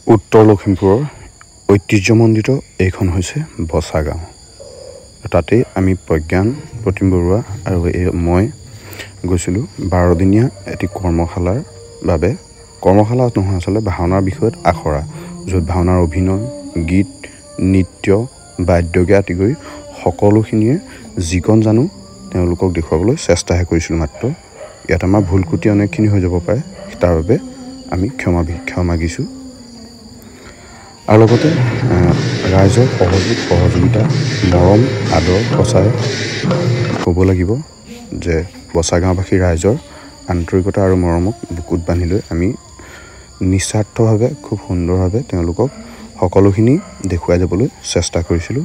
উত্তৰ লখিমপুৰৰ ঐতিহ্যমণ্ডিত এইখন হৈছে বচা গাঁও। তাতেই আমি প্ৰজ্ঞান প্ৰতিম বৰুৱা আৰু মই গৈছিলোঁ 12 দিনীয়া এটি কৰ্মশালাৰ বাবে। কৰ্মশালা নহয়, আচলতে ভাওনাৰ বিষয়ত আখৰা, য'ত ভাওনাৰ অভিনয়, গীত, নৃত্য, বাদ্যকে আদি কৰি সকলোখিনিয়ে যিকণ জানো তেওঁলোকক দেখুৱাবলৈ চেষ্টাহে কৰিছিলোঁ মাত্ৰ। ইয়াত আমাৰ ভুল ক্ৰুটি অনেকখিনি হৈ যাব পাৰে, তাৰ বাবে আমি ক্ষমা মাগিছোঁ। আৰু লগতে ৰাইজৰ সহযোগিতা, মৰম, আদৰ সঁচাই ক'ব লাগিব যে বচা গাঁওবাসী ৰাইজৰ আন্তৰিকতা আৰু মৰমক বুকুত বান্ধি লৈ আমি নিস্বাৰ্থভাৱে খুব সুন্দৰভাৱে তেওঁলোকক সকলোখিনি দেখুৱাই যাবলৈ চেষ্টা কৰিছিলোঁ।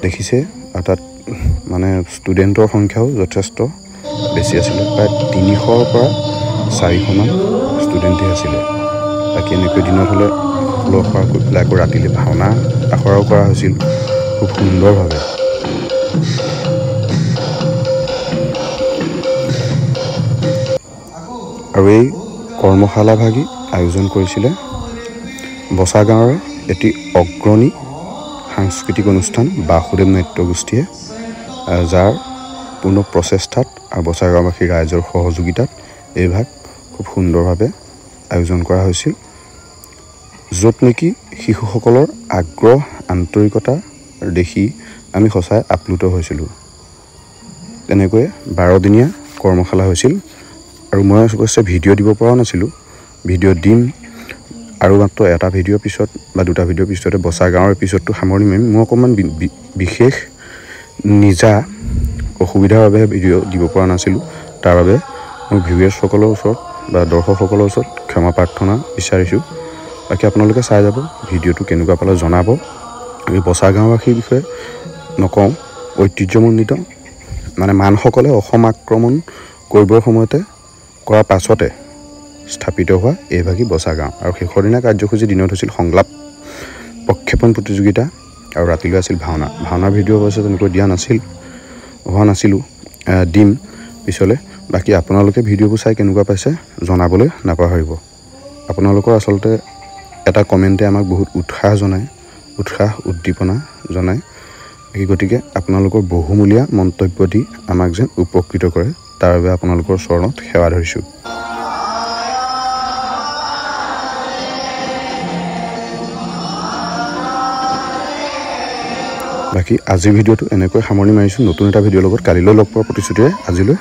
দেখিছে, তাত মানে ষ্টুডেণ্টৰ সংখ্যাও যথেষ্ট বেছি আছিলে, প্ৰায় 300ৰ পৰা 400মান ষ্টুডেণ্টেই আছিলে। বাকী এনেকৈ দিনত হ'লে ফুলৰ আখৰা কৰি পেলাই আকৌ ৰাতিলৈ ভাওনা আখৰাও কৰা হৈছিল খুব সুন্দৰভাৱে। আৰু এই কৰ্মশালাভাগি আয়োজন কৰিছিলে বচা গাঁৱৰে এটি অগ্ৰণী সাংস্কৃতিক অনুষ্ঠান বাসুদেৱ নাট্যগোষ্ঠীয়ে, যাৰ পূৰ্ণ প্ৰচেষ্টাত আৰু বচা গাঁওবাসী ৰাইজৰ সহযোগিতাত এই ভাগ খুব সুন্দৰভাৱে আয়োজন কৰা হৈছিল, য'ত নেকি শিশুসকলৰ আগ্ৰহ আন্তৰিকতা দেখি আমি সঁচাই আপ্লুত হৈছিলোঁ। তেনেকৈয়ে 12 দিনীয়া কৰ্মশালা হৈছিল। আৰু মই অৱশ্যে ভিডিঅ' দিব পৰা নাছিলোঁ, ভিডিঅ' দিম আৰু মাত্ৰ এটা ভিডিঅ'ৰ পিছত বা দুটা ভিডিঅ'ৰ পিছতে বচা গাঁৱৰ এপিছডটো সামৰণি মাৰিম। মোৰ অকণমান বিশেষ নিজা অসুবিধাৰ বাবে ভিডিঅ' দিব পৰা নাছিলোঁ, তাৰ বাবে মোৰ ভিউৱাৰ্ছসকলৰ ওচৰত বা দৰ্শকসকলৰ ওচৰত ক্ষমা প্ৰাৰ্থনা বিচাৰিছোঁ। বাকী আপোনালোকে চাই যাব, ভিডিঅ'টো কেনেকুৱা পালে জনাব। আমি বচা গাঁওবাসীৰ বিষয়ে নকওঁ, ঐতিহ্যমণ্ডিত মানে মানসকলে অসম আক্ৰমণ কৰিবৰ সময়তে কৰাৰ পাছতে স্থাপিত হোৱা এইভাগি বচা গাঁও। আৰু শেষৰ দিনা কাৰ্যসূচী দিনত হৈছিল সংলাপ প্ৰক্ষেপণ প্ৰতিযোগিতা আৰু ৰাতিলৈ আছিল ভাওনাৰ ভিডিঅ' অৱশ্যে তেনেকৈ হোৱা নাছিলোঁ, দিম পিছলৈ। বাকী আপোনালোকে ভিডিঅ'বোৰ চাই কেনেকুৱা পাইছে জনাবলৈ নাপাহৰিব। আপোনালোকৰ আচলতে এটা কমেণ্টে আমাক বহুত উদ্দীপনা জনায়। গতিকে আপোনালোকৰ বহুমূলীয়া মন্তব্য দি আমাক যেন উপকৃত কৰে, তাৰ বাবে আপোনালোকৰ চৰণত সেৱা ধৰিছোঁ। বাকী আজিৰ ভিডিঅ'টো এনেকৈ সামৰণি মাৰিছোঁ। নতুন এটা ভিডিঅ'ৰ লগত কালিলৈ লগ পোৱাৰ প্ৰতিশ্ৰুতিৰে আজিলৈ